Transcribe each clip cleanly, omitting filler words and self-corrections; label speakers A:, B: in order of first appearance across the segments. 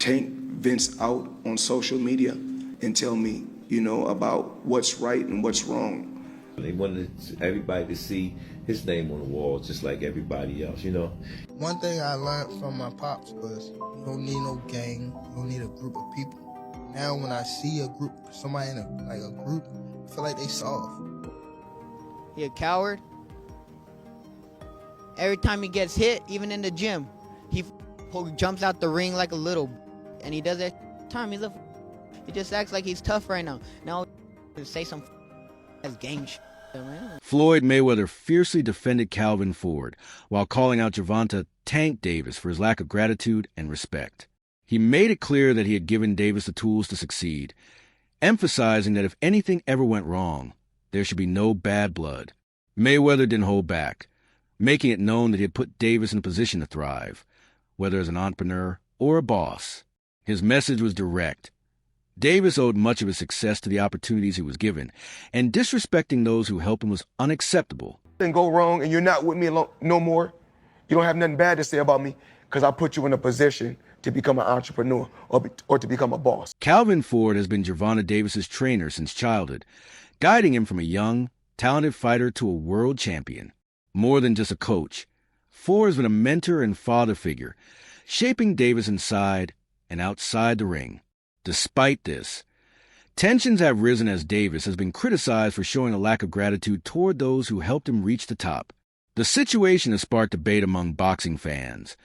A: Tank vents out on social media and tell me, you know, about what's right and what's wrong.
B: They wanted everybody to see his name on the wall just like everybody else, you know.
C: One thing I learned from my pops was you don't need no gang, you don't need a group of people. Now when I see a group, somebody in a group, I feel like they soft.
D: He a coward. Every time he gets hit, even in the gym, he jumps out the ring like a little, and he does that time. He just acts like he's tough right now. Now, to say some as gang shit, man.
E: Floyd Mayweather fiercely defended Calvin Ford while calling out Gervonta Tank Davis for his lack of gratitude and respect. He made it clear that he had given Davis the tools to succeed, emphasizing that if anything ever went wrong, there should be no bad blood. Mayweather didn't hold back, making it known that he had put Davis in a position to thrive, whether as an entrepreneur or a boss. His message was direct. Davis owed much of his success to the opportunities he was given, and disrespecting those who helped him was unacceptable.
F: Then go wrong and you're not with me no more. You don't have nothing bad to say about me because I put you in a position to become an entrepreneur or to become a boss.
E: Calvin Ford has been Gervonta Davis's trainer since childhood, guiding him from a young, talented fighter to a world champion. More than just a coach, Ford has been a mentor and father figure, shaping Davis inside and outside the ring. Despite this, tensions have risen as Davis has been criticized for showing a lack of gratitude toward those who helped him reach the top. The situation has sparked debate among boxing fans,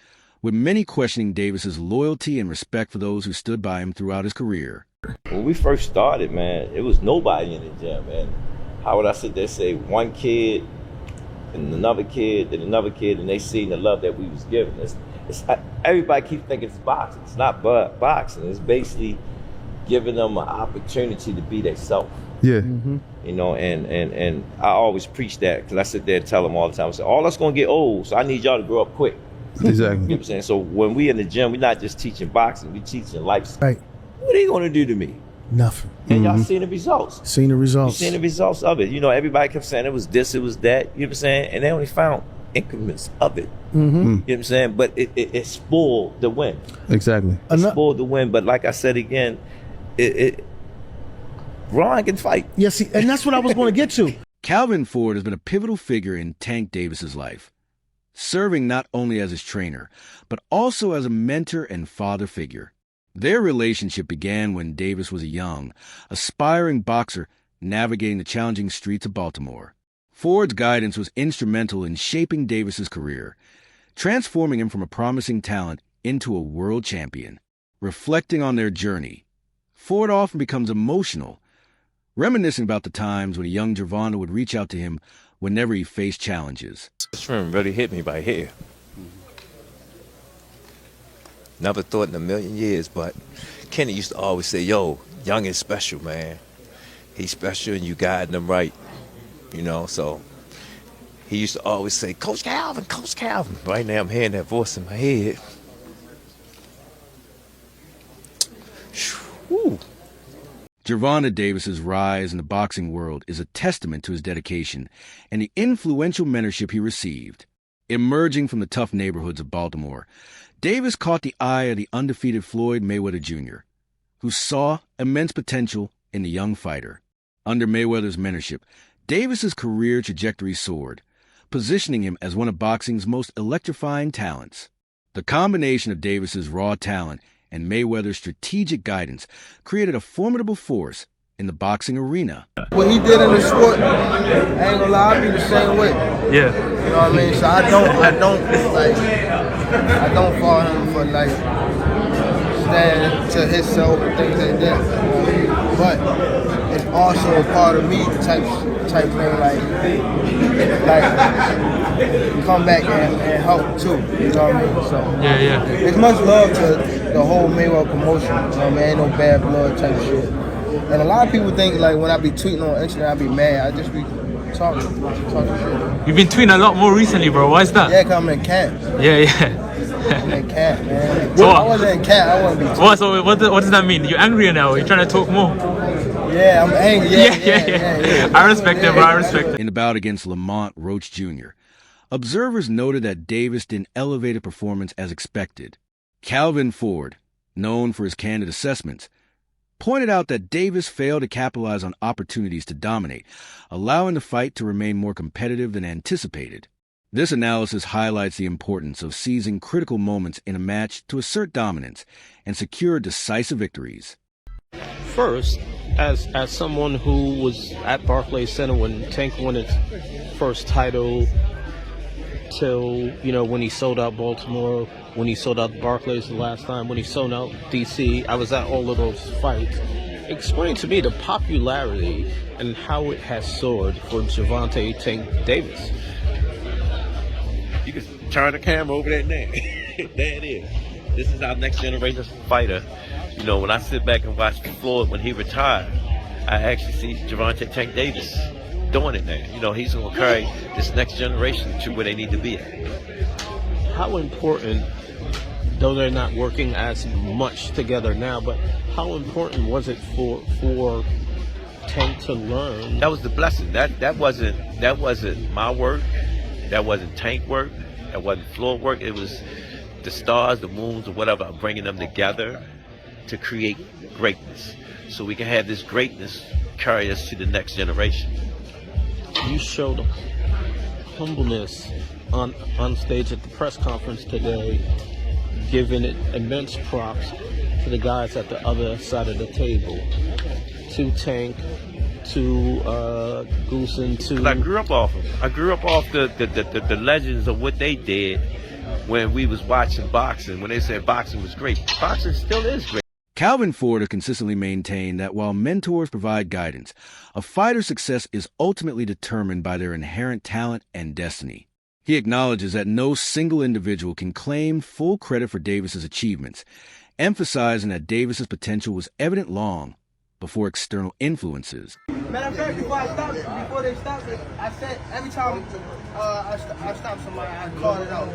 E: with many questioning Davis's loyalty and respect for those who stood by him throughout his career.
B: When we first started, man, it was nobody in the gym, man. How would I sit there and say one kid and another kid and another kid, and they seen the love that we was given? Everybody keeps thinking it's boxing. It's not boxing. It's basically giving them an opportunity to be themselves.
G: Yeah.
B: Mm-hmm. You know, and I always preach that because I sit there and tell them all the time. I say, all us gonna get old, so I need y'all to grow up quick.
G: Exactly.
B: You know what I'm saying? So when we in the gym, we're not just teaching boxing, we teaching life.
G: Right.
B: What are they gonna do to me?
G: Nothing.
B: And y'all seen the results.
G: Seen the results.
B: You seen the results of it. You know, everybody kept saying it was this, it was that. You know what I'm saying? And they only found increments of it. You know what I'm saying? But it spoiled the win.
G: Exactly.
B: It spoiled the win. But like I said again, Ron can fight.
G: Yeah, see, and that's what I was going to get to.
E: Calvin Ford has been a pivotal figure in Tank Davis's life, serving not only as his trainer, but also as a mentor and father figure. Their relationship began when Davis was a young, aspiring boxer navigating the challenging streets of Baltimore. Ford's guidance was instrumental in shaping Davis's career, transforming him from a promising talent into a world champion. Reflecting on their journey, Ford often becomes emotional, reminiscing about the times when a young Gervonta would reach out to him whenever he faced challenges.
H: This trim really hit me right here. Never thought in a million years, but Kenny used to always say, yo, Young is special, man. He's special and you guiding him right. You know, so he used to always say, Coach Calvin, Coach Calvin. Right now I'm hearing that voice in my head. Whew.
E: Gervonta Davis's rise in the boxing world is a testament to his dedication and the influential mentorship he received. Emerging from the tough neighborhoods of Baltimore, Davis caught the eye of the undefeated Floyd Mayweather Jr., who saw immense potential in the young fighter. Under Mayweather's mentorship, Davis's career trajectory soared, positioning him as one of boxing's most electrifying talents. The combination of Davis's raw talent and Mayweather's strategic guidance created a formidable force in the boxing arena.
C: What he did in the sport, I ain't gonna lie, I be the same way.
G: Yeah.
C: You know what I mean? So I don't follow him for like stand to himself and things like that. But it's also a part of me type thing, like come back and help too. You know what I mean? So
G: Yeah.
C: it's much love to the whole Mayweather promotion. You know what I mean? Ain't no bad blood type shit. And a lot of people think like when I be tweeting on Instagram, I be mad. I just be talking shit.
G: You've been tweeting a lot more recently, bro. Why is that?
C: Yeah, 'cause I'm in camp.
G: Yeah.
C: I'm in camp, man. If
G: So
C: I wasn't in camp, I wouldn't be tweeting.
G: What does that mean? You're angrier now? You're trying to talk more?
C: Yeah, I'm angry. Yeah.
G: I respect it, bro. I respect it.
E: In the bout against Lamont Roach Jr., observers noted that Davis didn't elevate a performance as expected. Calvin Ford, known for his candid assessments, pointed out that Davis failed to capitalize on opportunities to dominate, allowing the fight to remain more competitive than anticipated. This analysis highlights the importance of seizing critical moments in a match to assert dominance and secure decisive victories.
I: First, as someone who was at Barclays Center when Tank won its first title, till, when he sold out Baltimore, when he sold out Barclays the last time, when he sold out DC, I was at all of those fights. Explain to me the popularity and how it has soared for Gervonta Tank Davis.
B: You can turn the camera over there now. There it is. This is our next generation fighter. When I sit back and watch Floyd when he retired, I actually see Gervonta Tank Davis doing it now. He's going to carry this next generation to where they need to be at.
I: How important, though they're not working as much together now, but how important was it for Tank to learn?
B: That was the blessing. That wasn't my work. That wasn't Tank work. That wasn't Floyd work. It was the stars, the moons, or whatever. I'm bringing them together to create greatness, so we can have this greatness carry us to the next generation.
I: You showed humbleness on stage at the press conference today, giving it immense props to the guys at the other side of the table, to Tank, to Goosen, to...
B: I grew up off them. I grew up off the legends of what they did when we was watching boxing, when they said boxing was great. Boxing still is great.
E: Calvin Ford has consistently maintained that while mentors provide guidance, a fighter's success is ultimately determined by their inherent talent and destiny. He acknowledges that no single individual can claim full credit for Davis's achievements, emphasizing that Davis's potential was evident long before external influences.
C: Matter of fact, before they stopped it, I said every time I stopped somebody, I called it out.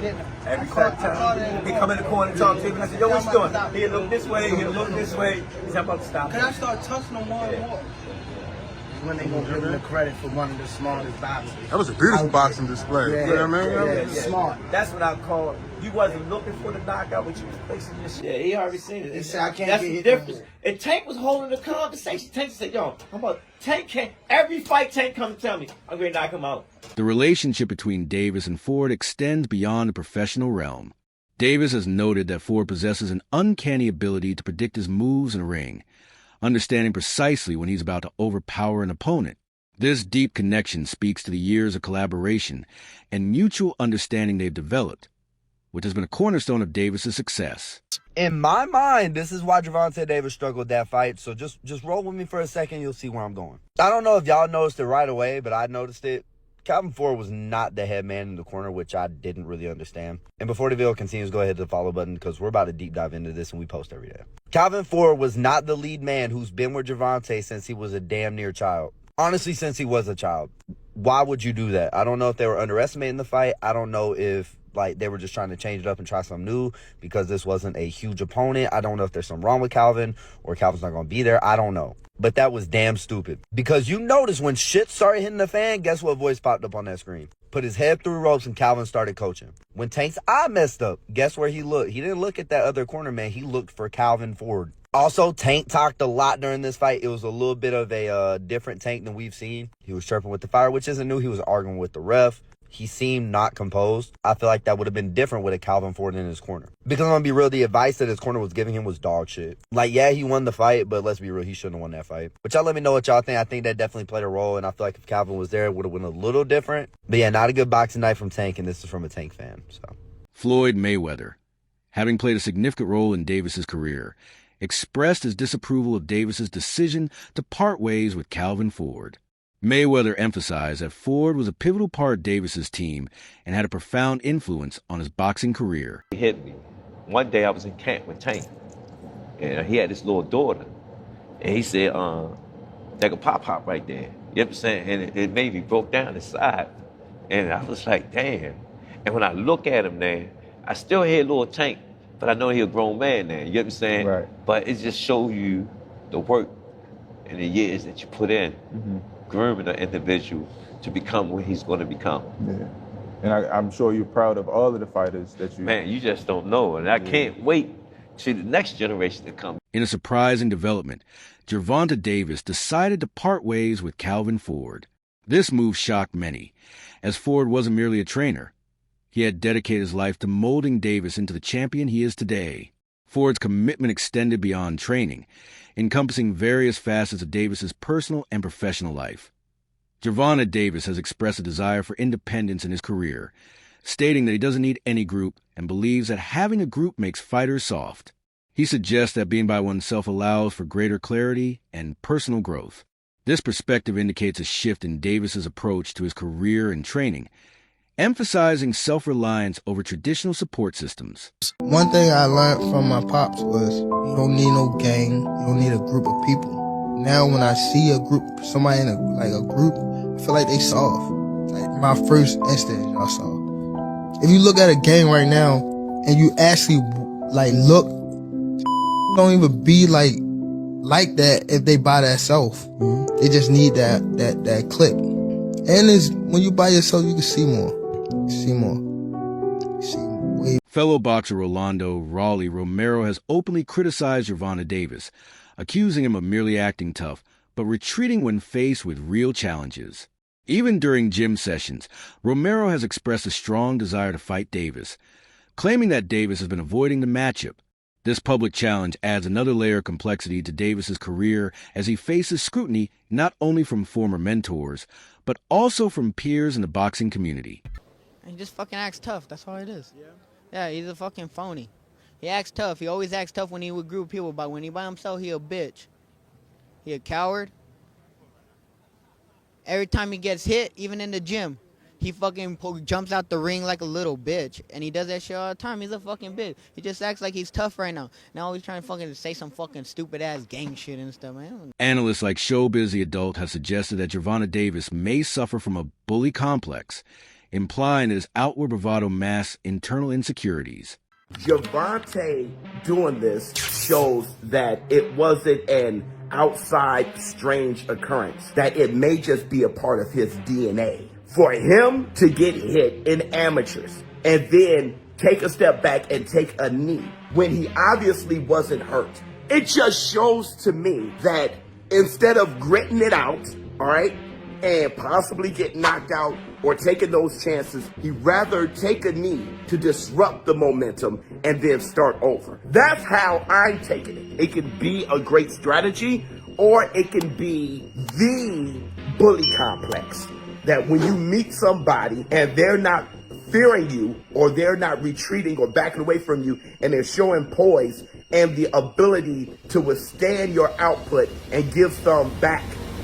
J: Every time he come in the corner and talk to him, I said, yo, what you doing? He'll look this way, he'll look this way. He's about to stop.
C: Can I start touching them more and more? When they gonna give him the credit for one of the smartest boxers.
K: That was a beautiful boxing display.
C: Yeah,
K: You know what I mean?
C: yeah. Smart.
J: That's what I call, you wasn't looking for the knockout, but you was placing your shit.
B: Yeah, he already seen it.
C: He said, I can't
B: That's
C: get
B: the
C: hit
B: difference.
C: no more.
B: And Tank was holding the conversation. Tank said, yo, how about Tank can't, every fight Tank come and tell me, I'm going to knock him out.
E: The relationship between Davis and Ford extends beyond the professional realm. Davis has noted that Ford possesses an uncanny ability to predict his moves in the ring, understanding precisely when he's about to overpower an opponent. This deep connection speaks to the years of collaboration and mutual understanding they've developed, which has been a cornerstone of Davis's success.
L: In my mind, this is why Gervonta Davis struggled that fight. So just roll with me for a second. You'll see where I'm going. I don't know if y'all noticed it right away, but I noticed it. Calvin Ford was not the head man in the corner, which I didn't really understand. And before the video continues, go ahead to the follow button because we're about to deep dive into this and we post every day. Calvin Ford was not the lead man who's been with Gervonta since he was a damn near child. Honestly, since he was a child. Why would you do that? I don't know if they were underestimating the fight. I don't know if they were just trying to change it up and try something new because this wasn't a huge opponent. I don't know if there's something wrong with Calvin or Calvin's not going to be there. I don't know. But that was damn stupid. Because you notice when shit started hitting the fan, guess what voice popped up on that screen? Put his head through ropes and Calvin started coaching. When Tank's eye messed up, guess where he looked? He didn't look at that other corner man. He looked for Calvin Ford. Also, Tank talked a lot during this fight. It was a little bit of a different Tank than we've seen. He was chirping with the fire, which isn't new. He was arguing with the ref. He seemed not composed. I feel like that would have been different with a Calvin Ford in his corner. Because I'm going to be real, the advice that his corner was giving him was dog shit. Yeah, he won the fight, but let's be real, he shouldn't have won that fight. But y'all let me know what y'all think. I think that definitely played a role, and I feel like if Calvin was there, it would have been a little different. But yeah, not a good boxing night from Tank, and this is from a Tank fan. So
E: Floyd Mayweather, having played a significant role in Davis's career, expressed his disapproval of Davis's decision to part ways with Calvin Ford. Mayweather emphasized that Ford was a pivotal part of Davis's team and had a profound influence on his boxing career.
B: He hit me. One day I was in camp with Tank, and he had this little daughter, and he said, "Take a pop right there." You know what I'm saying? And it made me broke down inside, and I was like, "Damn!" And when I look at him now, I still hear little Tank, but I know he a grown man now. You know what I'm saying?
F: Right.
B: But it just shows you the work and the years that you put in. Grooming an individual to become what he's going to become.
F: Yeah. And I'm sure you're proud of all of the fighters that you...
B: Man, you just don't know. And I can't wait to the next generation to come.
E: In a surprising development, Gervonta Davis decided to part ways with Calvin Ford. This move shocked many, as Ford wasn't merely a trainer. He had dedicated his life to molding Davis into the champion he is today. Ford's commitment extended beyond training, encompassing various facets of Davis's personal and professional life. Gervonta Davis has expressed a desire for independence in his career, stating that he doesn't need any group and believes that having a group makes fighters soft. He suggests that being by oneself allows for greater clarity and personal growth. This perspective indicates a shift in Davis's approach to his career and training, emphasizing self-reliance over traditional support systems.
C: One thing I learned from my pops was you don't need no gang, you don't need a group of people. Now when I see a group, somebody in a group, I feel like they soft. Like my first instinct, y'all saw. If you look at a gang right now and you actually look, don't even be like that if they by themselves. They just need that click. And it's, when you by yourself, you can see more.
E: Fellow boxer Rolando Raleigh Romero has openly criticized Gervonta Davis, accusing him of merely acting tough, but retreating when faced with real challenges. Even during gym sessions, Romero has expressed a strong desire to fight Davis, claiming that Davis has been avoiding the matchup. This public challenge adds another layer of complexity to Davis's career as he faces scrutiny not only from former mentors, but also from peers in the boxing community.
D: He just fucking acts tough. That's all it is. Yeah, he's a fucking phony. He acts tough. He always acts tough when he with a group of people, but when he by himself, he a bitch. He a coward. Every time he gets hit, even in the gym, he fucking jumps out the ring like a little bitch. And he does that shit all the time. He's a fucking bitch. He just acts like he's tough right now. Now he's trying to fucking say some fucking stupid-ass gang shit and stuff, man.
E: Analysts like Showbiz the Adult have suggested that Gervonta Davis may suffer from a bully complex, implying that his outward bravado masks internal insecurities.
M: Gervonta doing this shows that it wasn't an outside strange occurrence, that it may just be a part of his DNA. For him to get hit in amateurs and then take a step back and take a knee when he obviously wasn't hurt, it just shows to me that instead of gritting it out, all right, and possibly get knocked out or taking those chances, he'd rather take a knee to disrupt the momentum and then start over. That's how I'm taking it. It can be a great strategy, or it can be the bully complex. That when you meet somebody and they're not fearing you, or they're not retreating or backing away from you, and they're showing poise and the ability to withstand your output and give some back,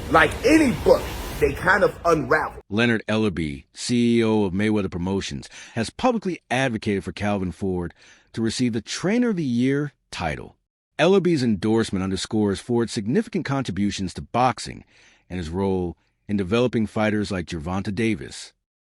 M: like any book, they kind of unravel.
E: Leonard Ellerbe, CEO of Mayweather Promotions, has publicly advocated for Calvin Ford to receive the Trainer of the Year title. Ellerbe's endorsement underscores Ford's significant contributions to boxing and his role in developing fighters like Gervonta Davis.